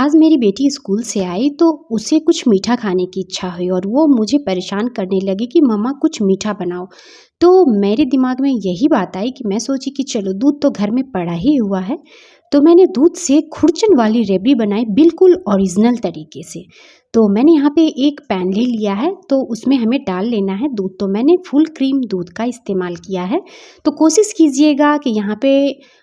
आज मेरी बेटी स्कूल से आई तो उसे कुछ मीठा खाने की इच्छा हुई और वो मुझे परेशान करने लगी कि मम्मा कुछ मीठा बनाओ। तो मेरे दिमाग में यही बात आई कि मैं सोची कि चलो दूध तो घर में पड़ा ही हुआ है, तो मैंने दूध से खुरचन वाली रेबड़ी बनाई बिल्कुल ओरिजिनल तरीके से। तो मैंने यहाँ पे एक पैन ले लिया है, तो उसमें हमें डाल लेना है दूध। तो मैंने फुल क्रीम दूध का इस्तेमाल किया है। तो कोशिश कीजिएगा कि यहाँ पे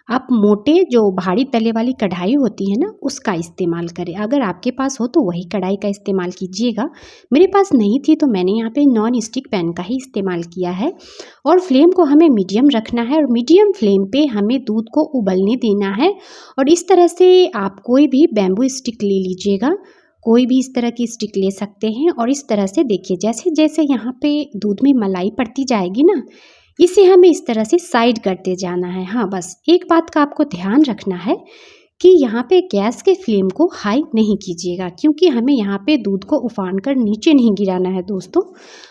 आप मोटे जो भारी तले वाली कढ़ाई होती है ना, उसका इस्तेमाल करें। अगर आपके पास हो तो वही कढ़ाई का इस्तेमाल कीजिएगा। मेरे पास नहीं थी तो मैंने यहाँ पे नॉन स्टिक पैन का ही इस्तेमाल किया है। और फ्लेम को हमें मीडियम रखना है और मीडियम फ्लेम पे हमें दूध को उबलने देना है। और इस तरह से आप कोई भी बैम्बू स्टिक ले लीजिएगा, कोई भी इस तरह की स्टिक ले सकते हैं। और इस तरह से देखिए, जैसे जैसे यहाँ पे दूध में मलाई पड़ती जाएगी ना, इसे हमें इस तरह से साइड करते जाना है। हाँ, बस एक बात का आपको ध्यान रखना है कि यहाँ पे गैस के फ्लेम को हाई नहीं कीजिएगा, क्योंकि हमें यहाँ पे दूध को उफान कर नीचे नहीं गिराना है दोस्तों।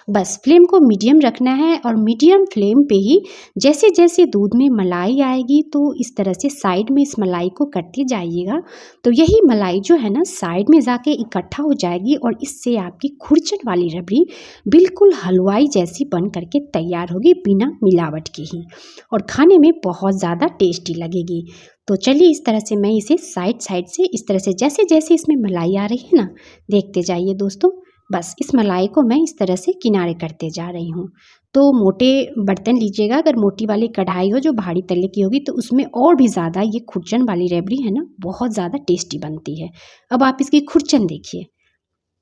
बस फ्लेम को मीडियम रखना है और मीडियम फ्लेम पे ही जैसे जैसे दूध में मलाई आएगी तो इस तरह से साइड में इस मलाई को करते जाइएगा। तो यही मलाई जो है ना साइड में जाके इकट्ठा हो जाएगी और इससे आपकी खुरचन वाली रबड़ी बिल्कुल हलवाई जैसी बन करके तैयार होगी, बिना मिलावट के ही, और खाने में बहुत ज़्यादा टेस्टी लगेगी। तो चलिए इस तरह से मैं इसे साइड साइड से इस तरह से जैसे जैसे इसमें मलाई आ रही है ना, देखते जाइए दोस्तों। बस इस मलाई को मैं इस तरह से किनारे करते जा रही हूँ। तो मोटे बर्तन लीजिएगा, अगर मोटी वाली कढ़ाई हो जो भारी तले की होगी तो उसमें और भी ज़्यादा ये खुरचन वाली रेबड़ी है ना बहुत ज़्यादा टेस्टी बनती है। अब आप इसकी खुरचन देखिए,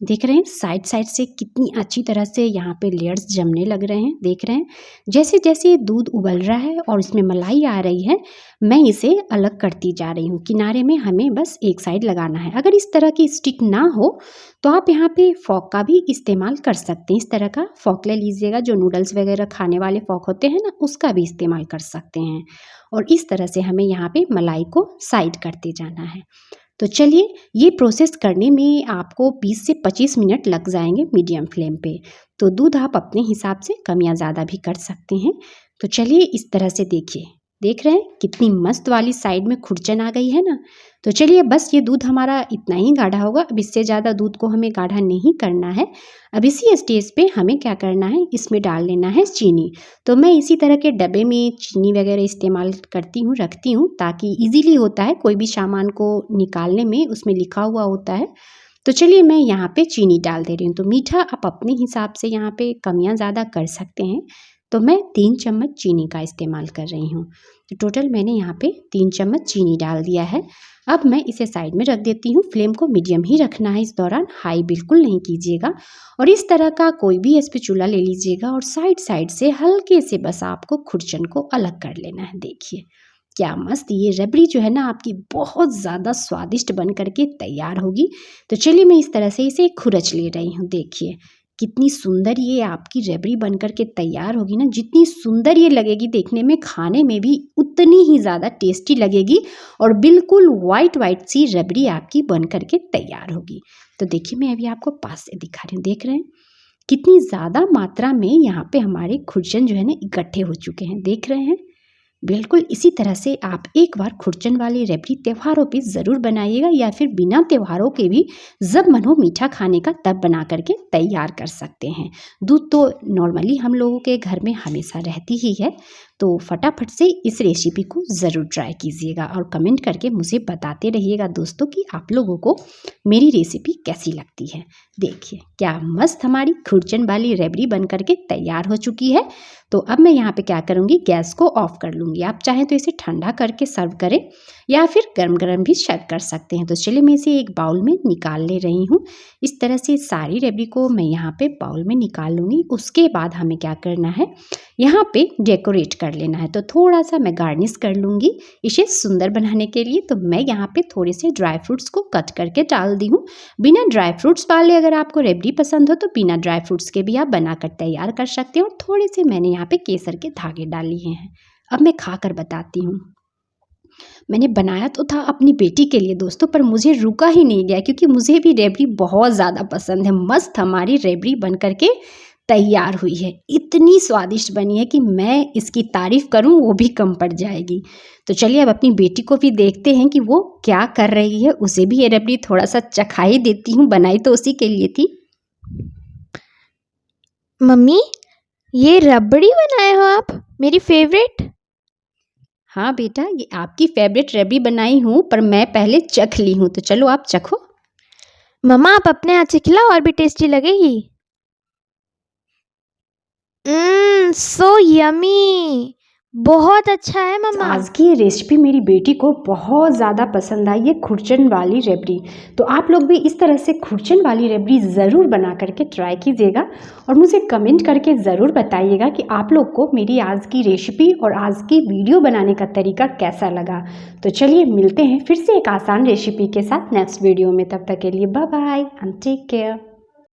देख रहे हैं साइड साइड से कितनी अच्छी तरह से यहाँ पे लेयर्स जमने लग रहे हैं। देख रहे हैं जैसे जैसे दूध उबल रहा है और इसमें मलाई आ रही है, मैं इसे अलग करती जा रही हूँ। किनारे में हमें बस एक साइड लगाना है। अगर इस तरह की स्टिक ना हो तो आप यहाँ पे फॉक का भी इस्तेमाल कर सकते हैं। इस तरह का फॉक ले लीजिएगा, जो नूडल्स वगैरह खाने वाले फॉक होते हैं ना, उसका भी इस्तेमाल कर सकते हैं। और इस तरह से हमें यहाँ पे मलाई को साइड करते जाना है। तो चलिए ये प्रोसेस करने में आपको 20 से 25 मिनट लग जाएंगे मीडियम फ्लेम पे। तो दूध आप अपने हिसाब से कम या ज़्यादा भी कर सकते हैं। तो चलिए इस तरह से देखिए, देख रहे हैं कितनी मस्त वाली साइड में खुरचन आ गई है ना। तो चलिए बस ये दूध हमारा इतना ही गाढ़ा होगा, अब इससे ज़्यादा दूध को हमें गाढ़ा नहीं करना है। अब इसी स्टेज पे हमें क्या करना है, इसमें डाल लेना है चीनी। तो मैं इसी तरह के डब्बे में चीनी वगैरह इस्तेमाल करती हूँ, रखती हूँ, ताकि इजीली होता है कोई भी सामान को निकालने में, उसमें लिखा हुआ होता है। तो चलिए मैं यहाँ पे चीनी डाल दे रही हूँ। तो मीठा आप अपने हिसाब से यहाँ पे कम या ज़्यादा कर सकते हैं। तो मैं 3 चम्मच चीनी का इस्तेमाल कर रही हूँ। तो टोटल मैंने यहाँ पे 3 चम्मच चीनी डाल दिया है। अब मैं इसे साइड में रख देती हूँ। फ्लेम को मीडियम ही रखना है इस दौरान, हाई बिल्कुल नहीं कीजिएगा। और इस तरह का कोई भी स्पैचुला ले लीजिएगा और साइड साइड से हल्के से बस आपको खुरचन को अलग कर लेना है। देखिए क्या मस्त ये रबड़ी जो है ना आपकी बहुत ज़्यादा स्वादिष्ट बन करके तैयार होगी। तो चलिए मैं इस तरह से इसे खुरच ले रही हूँ। देखिए कितनी सुंदर ये आपकी रबड़ी बन करके तैयार होगी ना, जितनी सुंदर ये लगेगी देखने में, खाने में भी उतनी ही ज़्यादा टेस्टी लगेगी और बिल्कुल वाइट वाइट सी रबड़ी आपकी बन करके तैयार होगी। तो देखिए मैं अभी आपको पास से दिखा रही हूँ, देख रहे हैं कितनी ज़्यादा मात्रा में यहाँ पे हमारे खुरचन जो है ना इकट्ठे हो चुके हैं। देख रहे हैं बिल्कुल इसी तरह से आप एक बार खुरचन वाली रबड़ी त्योहारों पे ज़रूर बनाइएगा, या फिर बिना त्योहारों के भी जब मन हो मीठा खाने का तब बना करके तैयार कर सकते हैं। दूध तो नॉर्मली हम लोगों के घर में हमेशा रहती ही है। तो फटाफट से इस रेसिपी को ज़रूर ट्राई कीजिएगा और कमेंट करके मुझे बताते रहिएगा दोस्तों कि आप लोगों को मेरी रेसिपी कैसी लगती है। देखिए क्या मस्त हमारी खुरचन वाली रबड़ी बन करके तैयार हो चुकी है। तो अब मैं यहाँ पे क्या करूँगी, गैस को ऑफ कर लूँगी। आप चाहें तो इसे ठंडा करके सर्व करें या फिर गरम गरम भी सर्व कर सकते हैं। तो चलिए मैं इसे एक बाउल में निकाल ले रही हूँ। इस तरह से सारी रबड़ी को मैं यहाँ पे बाउल में निकाल लूँगी। उसके बाद हमें क्या करना है, यहाँ पे डेकोरेट कर लेना है। तो थोड़ा सा मैं गार्निश कर लूँगी इसे सुंदर बनाने के लिए। तो मैं यहाँ पे थोड़े से ड्राई फ्रूट्स को कट करके डाल दी हूँ। बिना ड्राई फ्रूट्स वाले अगर आपको रबड़ी पसंद हो तो बिना ड्राई फ्रूट्स के भी आप बनाकर तैयार कर सकते हो। और थोड़े से मैंने यहाँ पे केसर के धागे डाल लिए हैं। अब मैं खा कर बताती हूँ। मैंने बनाया तो था अपनी बेटी के लिए दोस्तों, पर मुझे रुका ही नहीं गया, क्योंकि मुझे भी रबड़ी बहुत ज़्यादा पसंद है। मस्त हमारी रबड़ी बन करके तैयार हुई है। इतनी स्वादिष्ट बनी है कि मैं इसकी तारीफ़ करूं वो भी कम पड़ जाएगी। तो चलिए अब अपनी बेटी को भी देखते हैं कि वो क्या कर रही है। उसे भी ये रबड़ी थोड़ा सा चखा ही देती हूँ, बनाई तो उसी के लिए थी। मम्मी, ये रबड़ी बनाए हो आप, मेरी फेवरेट। हाँ बेटा, ये आपकी फेवरेट रबड़ी बनाई हूँ, पर मैं पहले चख ली हूँ, तो चलो आप चखो। मम्मा, आप अपने हाथ से खिलाओ, और भी टेस्टी लगेगी। सो यमी, बहुत अच्छा है मम्मा। आज की ये रेसिपी मेरी बेटी को बहुत ज़्यादा पसंद आई, ये खुरचन वाली रबड़ी। तो आप लोग भी इस तरह से खुरचन वाली रबड़ी ज़रूर बना करके ट्राई कीजिएगा और मुझे कमेंट करके ज़रूर बताइएगा कि आप लोग को मेरी आज की रेसिपी और आज की वीडियो बनाने का तरीका कैसा लगा। तो चलिए मिलते हैं फिर से एक आसान रेसिपी के साथ नेक्स्ट वीडियो में। तब तक के लिए bye bye and take care.